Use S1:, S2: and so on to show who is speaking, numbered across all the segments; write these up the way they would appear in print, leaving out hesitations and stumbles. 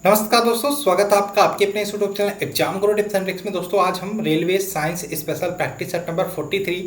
S1: नमस्कार दोस्तों, स्वागत है आपका आपके अपने YouTube channel exam Guru tips and tricks में। दोस्तों आज हम railway science special practice set number 43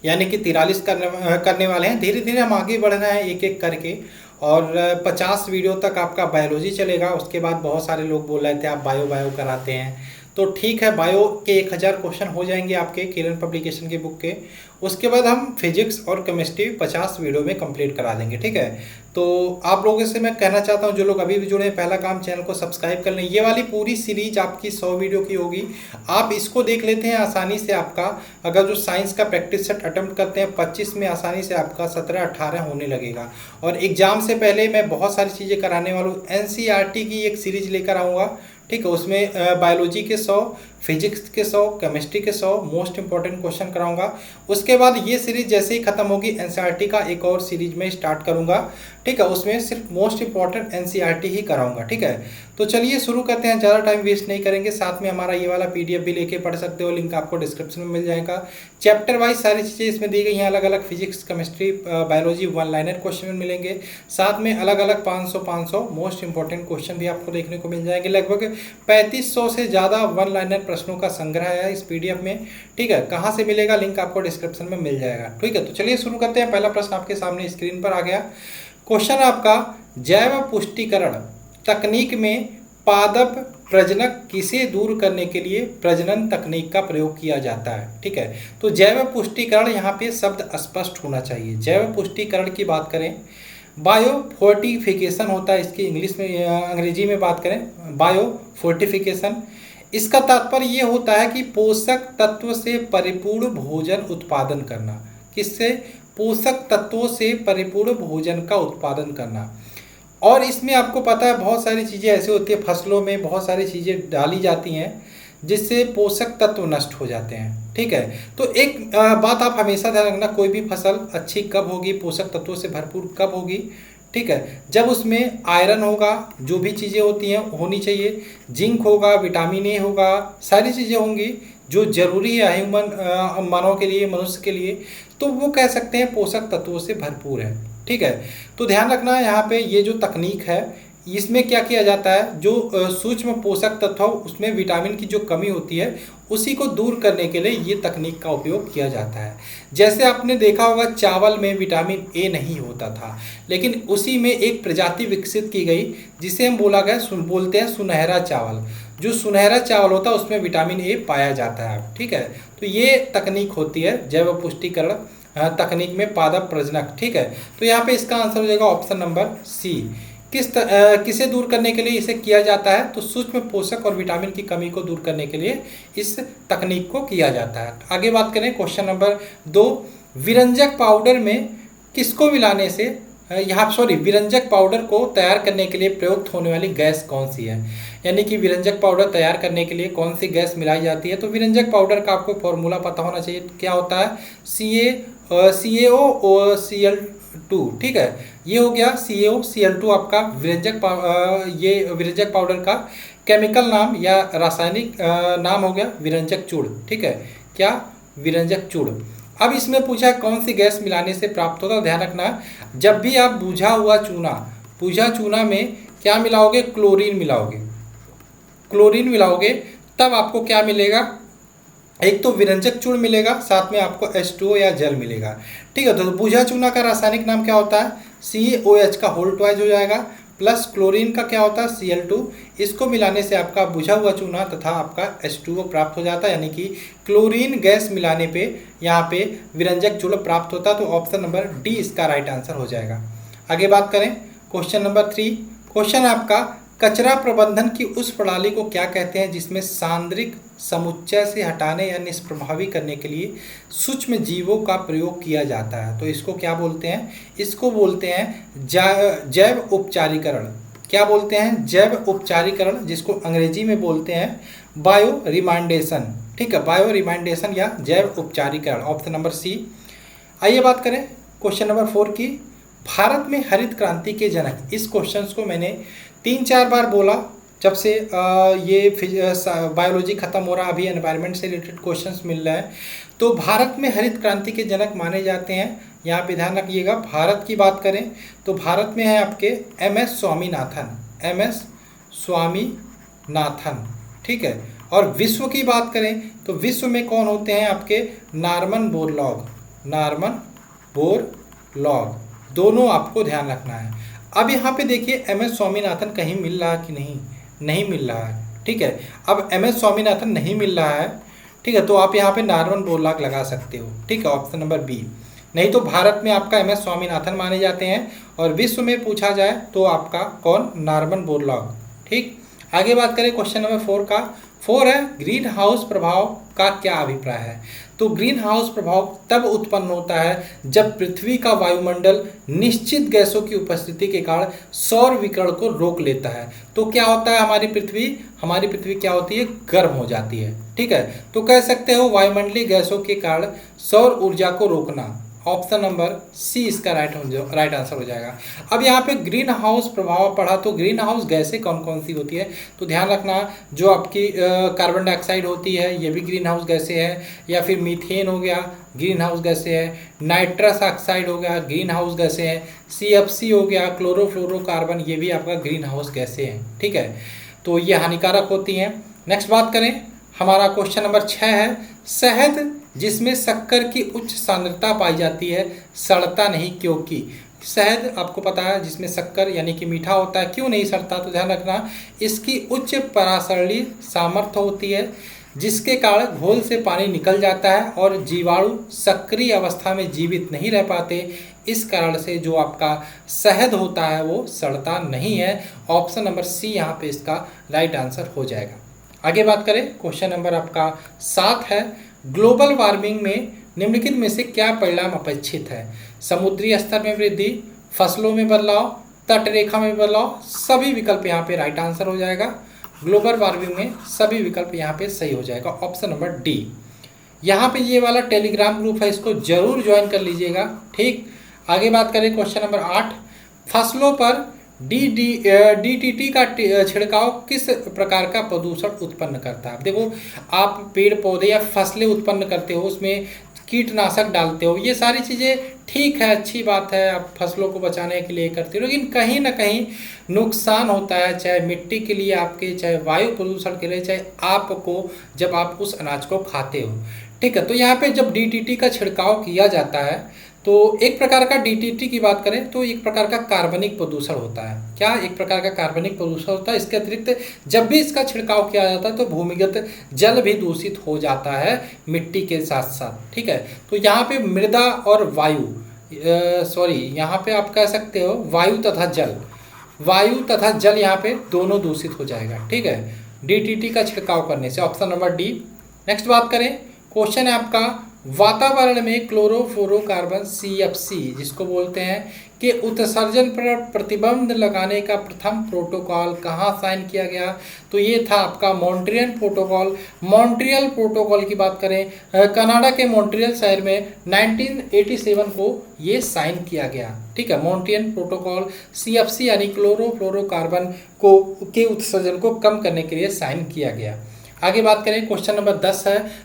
S1: यानी कि 43 करने वाले हैं। धीरे धीरे हम आगे बढ़ रहे हैं एक एक करके, और 50 वीडियो तक आपका बायोलॉजी चलेगा। उसके बाद बहुत सारे लोग बोल रहे थे आप बायो कराते हैं, तो ठीक है, बायो के 1000 क्वेश्चन हो जाएंगे आपके किरण पब्लिकेशन के बुक के। उसके बाद हम फिजिक्स और केमिस्ट्री 50 वीडियो में कंप्लीट करा देंगे, ठीक है। तो आप लोगों से मैं कहना चाहता हूं, जो लोग अभी भी जुड़े हैं, पहला काम चैनल को सब्सक्राइब कर लें। ये वाली पूरी सीरीज आपकी 100 वीडियो की होगी। आप इसको देख लेते हैं आसानी से। आपका अगर जो साइंस का प्रैक्टिस सेट अटेम्प्ट करते हैं 25 में, आसानी से आपका 17-18 होने लगेगा। और एग्जाम से पहले मैं बहुत सारी चीज़ें कराने वाला हूँ। एनसीईआरटी की एक सीरीज लेकर आऊँगा, ठीक है। उसमें बायोलॉजी के 100, फिजिक्स के 100, केमिस्ट्री के 100 मोस्ट इंपॉर्टेंट क्वेश्चन कराऊंगा। उसके बाद ये सीरीज जैसे ही खत्म होगी, एनसीईआरटी का एक और सीरीज में स्टार्ट करूंगा, ठीक है। उसमें सिर्फ मोस्ट इंपॉर्टेंट एनसीईआरटी ही कराऊंगा, ठीक है। तो चलिए शुरू करते हैं, ज़्यादा टाइम वेस्ट नहीं करेंगे। साथ में हमारा ये वाला पीडीएफ भी लेके पढ़ सकते हो, लिंक आपको डिस्क्रिप्शन में मिल जाएगा। चैप्टर वाइज सारी चीज़ें इसमें दी गई हैं, अलग अलग physics, chemistry, biology 1 liner question मिलेंगे। साथ में अलग अलग 500 मोस्ट इंपॉर्टेंट क्वेश्चन भी आपको देखने को मिल जाएंगे। लगभग 3500 से ज़्यादा 1 लाइनर प्रश्नों का संग्रह है इस पीडीएफ में, ठीक है। कहाँ से मिलेगा, लिंक आपको डिस्क्रिप्शन में मिल जाएगा, ठीक है। तो चलिए शुरू करते हैं। पहला प्रश्न आपके सामने स्क्रीन पर आ गया। क्वेश्चन आपका, जैव पुष्टिकरण तकनीक में पादप प्रजनक किसे दूर करने के लिए प्रजनन तकनीक का प्रयोग किया जाता है, ठीक है। तो जैव पुष्टिकरण, यहाँ पे शब्द स्पष्ट होना चाहिए। जैव पुष्टिकरण की बात करें, बायो फोर्टिफिकेशन होता है इसकी इंग्लिश में, अंग्रेजी में बात करें बायो फोर्टिफिकेशन। इसका तात्पर्य ये होता है कि पोषक तत्व से परिपूर्ण भोजन उत्पादन करना। किससे? पोषक तत्वों से परिपूर्ण भोजन का उत्पादन करना। और इसमें आपको पता है बहुत सारी चीज़ें ऐसी होती है, फसलों में बहुत सारी चीज़ें डाली जाती हैं जिससे पोषक तत्व नष्ट हो जाते हैं, ठीक है। तो एक बात आप हमेशा ध्यान रखना, कोई भी फसल अच्छी कब होगी, पोषक तत्वों से भरपूर कब होगी, ठीक है। जब उसमें आयरन होगा, जो भी चीज़ें होती हैं होनी चाहिए, जिंक होगा, विटामिन ए होगा, सारी चीज़ें होंगी जो जरूरी है ह्यूमन मानव के लिए, मनुष्य के लिए, तो वो कह सकते हैं पोषक तत्वों से भरपूर है, ठीक है। तो ध्यान रखना है यहाँ पे, ये जो तकनीक है इसमें क्या किया जाता है, जो सूक्ष्म पोषक तत्व उसमें विटामिन की जो कमी होती है उसी को दूर करने के लिए ये तकनीक का उपयोग किया जाता है। जैसे आपने देखा होगा चावल में विटामिन ए नहीं होता था, लेकिन उसी में एक प्रजाति विकसित की गई जिसे हम बोलते हैं सुनहरा चावल। जो सुनहरा चावल होता है उसमें विटामिन ए पाया जाता है, ठीक है। तो ये तकनीक होती है जैव पुष्टिकरण तकनीक में पादप प्रजनक, ठीक है। तो यहाँ पे इसका आंसर हो जाएगा ऑप्शन नंबर सी। किसे दूर करने के लिए इसे किया जाता है, तो सूक्ष्म पोषक और विटामिन की कमी को दूर करने के लिए इस तकनीक को किया जाता है। आगे बात करें क्वेश्चन नंबर 2, विरंजक पाउडर में किसको मिलाने से विरंजक पाउडर को तैयार करने के लिए प्रयुक्त होने वाली गैस कौन सी है, यानी कि विरंजक पाउडर तैयार करने के लिए कौन सी गैस मिलाई जाती है। तो विरंजक पाउडर का आपको फॉर्मूला पता होना चाहिए, क्या होता है, CaCO2, ठीक है। ये हो गया CaCO2 आपका ये विरंजक पाउडर का केमिकल नाम या रासायनिक नाम हो गया विरंजक चूर्ण, ठीक है। क्या? विरंजक चूर्ण। अब इसमें पूछा है कौन सी गैस मिलाने से प्राप्त होता है। ध्यान रखना, जब भी आप बुझा चूना में क्या मिलाओगे, क्लोरीन मिलाओगे, तब आपको क्या मिलेगा, एक तो विरंजक चूर्ण मिलेगा, साथ में आपको H2O या जल मिलेगा, ठीक है। तो बुझा चूना का रासायनिक नाम क्या होता है, CaOH का होल ट्वाइस हो जाएगा, प्लस क्लोरीन का क्या होता है, Cl2। इसको मिलाने से आपका बुझा हुआ चूना तथा आपका H2O प्राप्त हो जाता है, यानी कि क्लोरीन गैस मिलाने पे यहाँ पे विरंजक चूर्ण प्राप्त होता है। तो ऑप्शन नंबर डी इसका राइट आंसर हो जाएगा। आगे बात करें क्वेश्चन नंबर 3। क्वेश्चन आपका, कचरा प्रबंधन की उस प्रणाली को क्या कहते हैं जिसमें सांद्रिक समुच्चय से हटाने या निष्प्रभावी करने के लिए सूक्ष्म जीवों का प्रयोग किया जाता है। तो इसको क्या बोलते हैं, इसको बोलते हैं जैव उपचारीकरण। क्या बोलते हैं, जैव उपचारीकरण, जिसको अंग्रेजी में बोलते हैं बायो रिमाइंडेशन, ठीक है। बायो रिमाइंडेशन या जैव उपचारीकरण, ऑप्शन नंबर सी। आइए बात करें क्वेश्चन नंबर 4 की। भारत में हरित क्रांति के जनक, इस क्वेश्चन को मैंने 3-4 बार बोला जब से ये बायोलॉजी खत्म हो रहा, अभी एनवायरनमेंट से रिलेटेड क्वेश्चंस मिल रहे हैं। तो भारत में हरित क्रांति के जनक माने जाते हैं, यहाँ पे ध्यान रखिएगा। भारत की बात करें तो भारत में है आपके MS स्वामीनाथन, MS स्वामीनाथन, ठीक है। और विश्व की बात करें तो विश्व में कौन होते हैं आपके, नॉर्मन बोरलॉग, नॉर्मन बोरलॉग, दोनों आपको ध्यान रखना है। अब यहाँ पे देखिए एम एस स्वामीनाथन कहीं मिल रहा है कि नहीं, नहीं मिल रहा है, ठीक है। अब एम एस स्वामीनाथन नहीं मिल रहा है, ठीक है, तो आप यहाँ पे नॉर्मन बोरलॉग लगा सकते हो, ठीक है, ऑप्शन नंबर बी। नहीं तो भारत में आपका एम एस स्वामीनाथन माने जाते हैं, और विश्व में पूछा जाए तो आपका कौन, नॉर्मन बोरलॉग, ठीक। आगे बात करें क्वेश्चन नंबर 4 का। 4 है ग्रीन हाउस प्रभाव का क्या अभिप्राय है। तो ग्रीन हाउस प्रभाव तब उत्पन्न होता है जब पृथ्वी का वायुमंडल निश्चित गैसों की उपस्थिति के कारण सौर विकिरण को रोक लेता है। तो क्या होता है, हमारी पृथ्वी क्या होती है, गर्म हो जाती है, ठीक है। तो कह सकते हो वायुमंडलीय गैसों के कारण सौर ऊर्जा को रोकना, ऑप्शन नंबर सी इसका राइट आंसर हो जाएगा। अब यहाँ पे ग्रीन हाउस प्रभाव पढ़ा, तो ग्रीन हाउस गैसें कौन कौन सी होती है, तो ध्यान रखना जो आपकी कार्बन डाइऑक्साइड होती है ये भी ग्रीन हाउस गैसें है, या फिर मीथेन हो गया ग्रीन हाउस गैसें है, नाइट्रस ऑक्साइड हो गया ग्रीन हाउस गैसें हैं, CFC हो गया क्लोरोफ्लोरोकार्बन, ये भी आपका ग्रीन हाउस गैसें हैं, ठीक है। तो ये हानिकारक होती हैं। नेक्स्ट बात करें, हमारा क्वेश्चन नंबर 6 है, शहद जिसमें शक्कर की उच्च सांद्रता पाई जाती है सड़ता नहीं क्योंकि। शहद आपको पता है जिसमें शक्कर यानी कि मीठा होता है, क्यों नहीं सड़ता, तो ध्यान रखना इसकी उच्च परासरणीय सामर्थ्य होती है जिसके कारण घोल से पानी निकल जाता है और जीवाणु सक्रिय अवस्था में जीवित नहीं रह पाते। इस कारण से जो आपका शहद होता है वो सड़ता नहीं है। ऑप्शन नंबर सी यहाँ पे इसका राइट आंसर हो जाएगा। आगे बात करें, क्वेश्चन नंबर आपका 7 है, ग्लोबल वार्मिंग में निम्नलिखित में से क्या परिणाम अपेक्षित है। समुद्री स्तर में वृद्धि, फसलों में बदलाव, तटरेखा में बदलाव, सभी विकल्प यहाँ पे राइट आंसर हो जाएगा। ग्लोबल वार्मिंग में सभी विकल्प यहाँ पे सही हो जाएगा, ऑप्शन नंबर डी। यहाँ पे ये वाला टेलीग्राम ग्रुप है, इसको जरूर ज्वाइन कर लीजिएगा, ठीक। आगे बात करें क्वेश्चन नंबर 8, फसलों पर DDT का छिड़काव किस प्रकार का प्रदूषण उत्पन्न करता है। देखो आप पेड़ पौधे या फसलें उत्पन्न करते हो, उसमें कीटनाशक डालते हो, ये सारी चीज़ें ठीक है, अच्छी बात है, आप फसलों को बचाने के लिए करते हो, लेकिन कहीं ना कहीं नुकसान होता है, चाहे मिट्टी के लिए आपके, चाहे वायु प्रदूषण के लिए, चाहे आपको जब आप उस अनाज को खाते हो, ठीक है। तो यहाँ पे जब DDT का छिड़काव किया जाता है तो एक प्रकार का DDT की बात करें तो एक प्रकार का कार्बनिक प्रदूषण होता है। क्या, एक प्रकार का कार्बनिक प्रदूषण होता है। इसके अतिरिक्त जब भी इसका छिड़काव किया जाता है तो भूमिगत जल भी दूषित हो जाता है मिट्टी के साथ साथ, ठीक है। तो यहाँ पे मृदा और वायु, यहाँ पे आप कह सकते हो वायु तथा जल यहाँ पे दोनों दूषित हो जाएगा, ठीक है, DDT का छिड़काव करने से, ऑप्शन नंबर डी। नेक्स्ट बात करें, क्वेश्चन है आपका, वातावरण में क्लोरोफ्लोरोकार्बन CFC जिसको बोलते हैं कि उत्सर्जन पर प्रतिबंध लगाने का प्रथम प्रोटोकॉल कहाँ साइन किया गया। तो ये था आपका मॉन्ट्रियल प्रोटोकॉल। मॉन्ट्रियल प्रोटोकॉल की बात करें, कनाडा के मॉन्ट्रियल शहर में 1987 को ये साइन किया गया, ठीक है। मॉन्ट्रियल प्रोटोकॉल CFC यानी क्लोरोफ्लोरोकार्बन को के उत्सर्जन को कम करने के लिए साइन किया गया। आगे बात करें, क्वेश्चन नंबर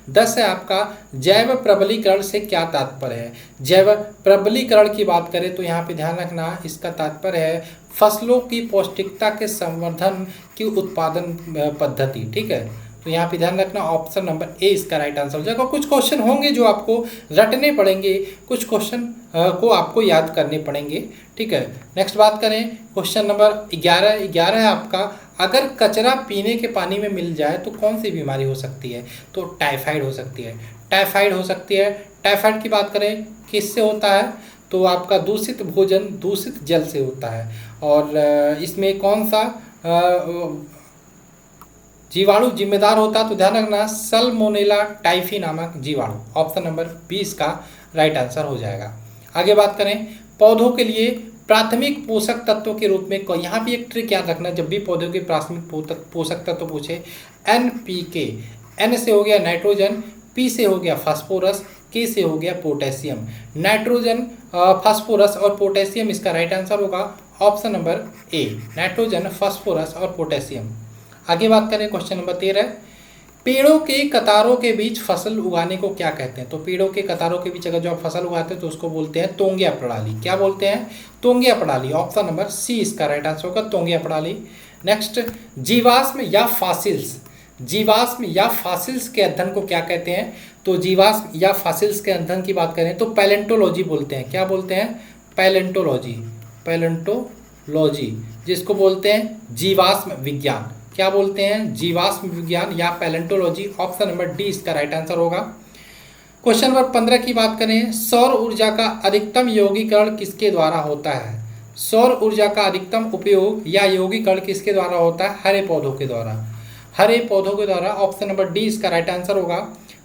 S1: 10 है आपका, जैव प्रबलीकरण से क्या तात्पर्य है। जैव प्रबलीकरण की बात करें तो यहाँ पे ध्यान रखना इसका तात्पर्य है फसलों की पौष्टिकता के संवर्धन की उत्पादन पद्धति, ठीक है। तो यहाँ पे ध्यान रखना ऑप्शन नंबर ए इसका राइट आंसर हो जाएगा। कुछ क्वेश्चन होंगे जो आपको रटने पड़ेंगे, कुछ क्वेश्चन को आपको याद करने पड़ेंगे, ठीक है। नेक्स्ट बात करें, क्वेश्चन नंबर 11 है आपका, अगर कचरा पीने के पानी में मिल जाए तो कौन सी बीमारी हो सकती है। तो टाइफाइड हो सकती है। टाइफाइड की बात करें किससे होता है, तो आपका दूषित भोजन दूषित जल से होता है। और इसमें कौन सा जीवाणु जिम्मेदार होता है, तो ध्यान रखना सल्मोनेला टाइफी नामक जीवाणु, ऑप्शन नंबर 20 का राइट आंसर हो जाएगा। आगे बात करें, पौधों के लिए प्राथमिक पोषक तत्वों के रूप में, यहाँ भी एक ट्रिक याद रखना, जब भी पौधों के प्राथमिक पोषक तत्व पूछे, NPK, N से हो गया नाइट्रोजन, P से हो गया फास्फोरस, K से हो गया पोटेशियम। नाइट्रोजन, फास्फोरस और पोटेशियम इसका राइट आंसर होगा, option number A, nitrogen, phosphorus और पोटेशियम। आगे बात करें, क्वेश्चन नंबर 13, पेड़ों के कतारों के बीच फसल उगाने को क्या कहते हैं। तो पेड़ों के कतारों के बीच अगर जो आप फसल उगाते हैं तो उसको बोलते हैं तोंगिया प्रणाली। क्या बोलते हैं, तोंगिया प्रणाली, ऑप्शन नंबर सी इसका राइट आंसर होगा, तोंगिया प्रणाली। नेक्स्ट, जीवाश्म या फॉसिल्स, जीवाश्म या फॉसिल्स के अध्ययन को क्या कहते हैं? तो जीवाश्म या फॉसिल्स के अध्ययन की बात करें तो पैलेंटोलॉजी बोलते हैं। क्या बोलते हैं? पैलेंटोलॉजी, पैलेंटोलॉजी जिसको बोलते हैं जीवाश्म विज्ञान। क्या बोलते हैं? जीवाश्म विज्ञान या पैलेंटोलॉजी। ऑप्शन नंबर डी इसका राइट आंसर होगा। क्वेश्चन नंबर 15 की बात करें, सौर ऊर्जा का अधिकतम यौगिकरण किसके द्वारा होता है? सौर ऊर्जा का अधिकतम उपयोग या यौगिकरण किसके द्वारा होता है? हरे पौधों के द्वारा, हरे पौधों के द्वारा। ऑप्शन नंबर डी इसका राइट आंसर होगा।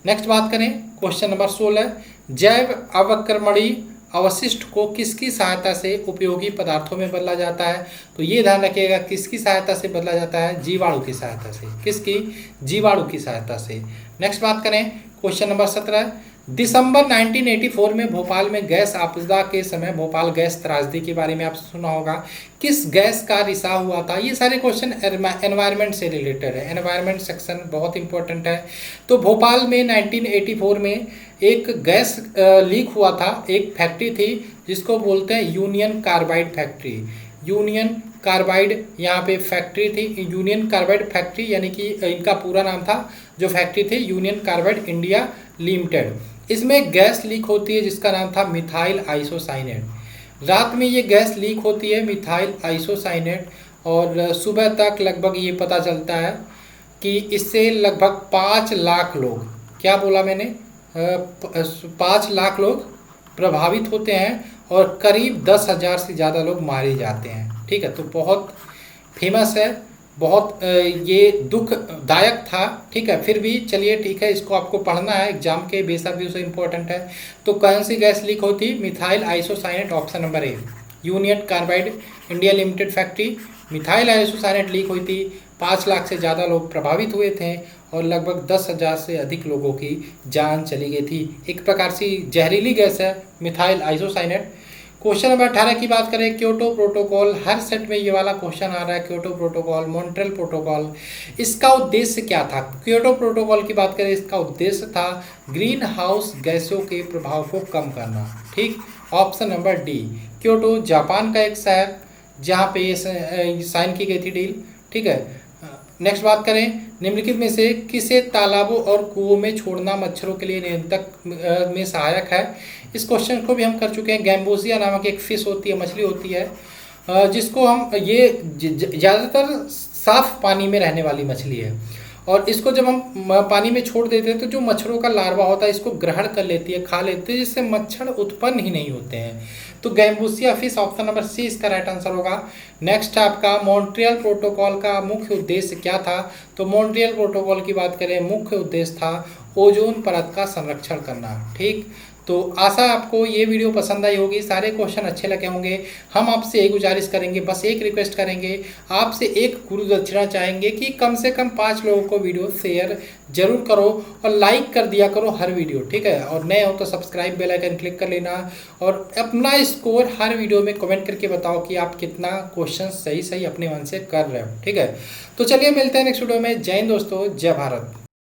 S1: नेक्स्ट बात करें क्वेश्चन नंबर 16, जैव अवक्रमणीय अवशिष्ट को किसकी सहायता से उपयोगी पदार्थों में बदला जाता है? तो ये ध्यान रखिएगा, किसकी सहायता से बदला जाता है? जीवाणु की सहायता से। किसकी? जीवाणु की सहायता से। नेक्स्ट बात करें क्वेश्चन नंबर 17, दिसंबर 1984 में भोपाल में गैस आपदा के समय भोपाल गैस त्रासदी के बारे में आपने सुना होगा। किस गैस का रिसाव हुआ था? ये सारे क्वेश्चन एनवायरनमेंट से रिलेटेड है, एनवायरनमेंट सेक्शन बहुत इंपॉर्टेंट है। तो भोपाल में 1984 में एक गैस लीक हुआ था, एक फैक्ट्री थी जिसको बोलते हैं union carbide factory. Union carbide यहाँ पे फैक्ट्री थी, यूनियन कार्बाइड फैक्ट्री, यानी कि इनका पूरा नाम था जो फैक्ट्री थी यूनियन कार्बाइड इंडिया लिमिटेड। इसमें गैस लीक होती है जिसका नाम था मिथाइल आइसोसाइनेट। रात में ये गैस लीक होती है मिथाइल आइसोसाइनेट, और सुबह तक लगभग ये पता चलता है कि इससे लगभग 5 लाख लोग, क्या बोला मैंने, 5 लाख लोग प्रभावित होते हैं और करीब 10,000 से ज़्यादा लोग मारे जाते हैं। ठीक है, तो बहुत फेमस है, बहुत ये दुखदायक था। ठीक है, फिर भी चलिए ठीक है, इसको आपको पढ़ना है, एग्जाम के बेसर भी उसे इम्पोर्टेंट है। तो कौन सी गैस लीक होती? Methyl isocyanate. Option number A, union carbide India limited factory, methyl isocyanate leak हुई थी, 5 लाख से ज़्यादा लोग प्रभावित हुए थे और लगभग 10,000 से अधिक लोगों की जान चली गई थी। एक प्रकार से जहरीली गैस है मिथाइल आइसोसाइनेट। क्वेश्चन नंबर 18 की बात करें, क्योटो प्रोटोकॉल, हर सेट में ये वाला क्वेश्चन आ रहा है। क्योटो प्रोटोकॉल, मॉन्ट्रियल प्रोटोकॉल, इसका उद्देश्य क्या था? क्योटो प्रोटोकॉल की बात करें, इसका उद्देश्य था ग्रीन हाउस गैसों के प्रभाव को कम करना। ठीक, option number D. Kyoto Japan का एक शहर जहाँ पे ये साइन की गई थी डील। ठीक है, नेक्स्ट बात करें, निम्नलिखित में से किसे तालाबों और कुओं में छोड़ना मच्छरों के लिए नियंत्रण में सहायक है? इस क्वेश्चन को भी हम कर चुके हैं। गैम्बोसिया नामक एक फिश होती है, मछली होती है, जिसको हम ये ज़्यादातर साफ पानी में रहने वाली मछली है, और इसको जब हम पानी में छोड़ देते हैं तो जो मच्छरों का लार्वा होता है इसको ग्रहण कर लेती है, खा लेती है, जिससे मच्छर उत्पन्न ही नहीं होते हैं। तो gambusia fish, option number C इसका राइट आंसर होगा। नेक्स्ट आपका मॉन्ट्रियल प्रोटोकॉल का मुख्य उद्देश्य क्या था? तो मॉन्ट्रियल प्रोटोकॉल की बात करें, मुख्य उद्देश्य था ओजोन परत का संरक्षण करना। ठीक, तो आशा आपको ये वीडियो पसंद आई होगी, सारे क्वेश्चन अच्छे लगे होंगे। हम आपसे एक गुजारिश करेंगे, बस एक रिक्वेस्ट करेंगे, आपसे एक गुरु दक्षिणा चाहेंगे कि कम से कम 5 लोगों को वीडियो शेयर जरूर करो और लाइक कर दिया करो हर वीडियो। ठीक है, और नए हो तो सब्सक्राइब बेल आइकन क्लिक कर लेना, और अपना स्कोर हर वीडियो में कमेंट करके बताओ कि आप कितना क्वेश्चन सही अपने मन से कर रहे हो। ठीक है, तो चलिए मिलते हैं नेक्स्ट वीडियो में। जय हिंद दोस्तों, जय भारत।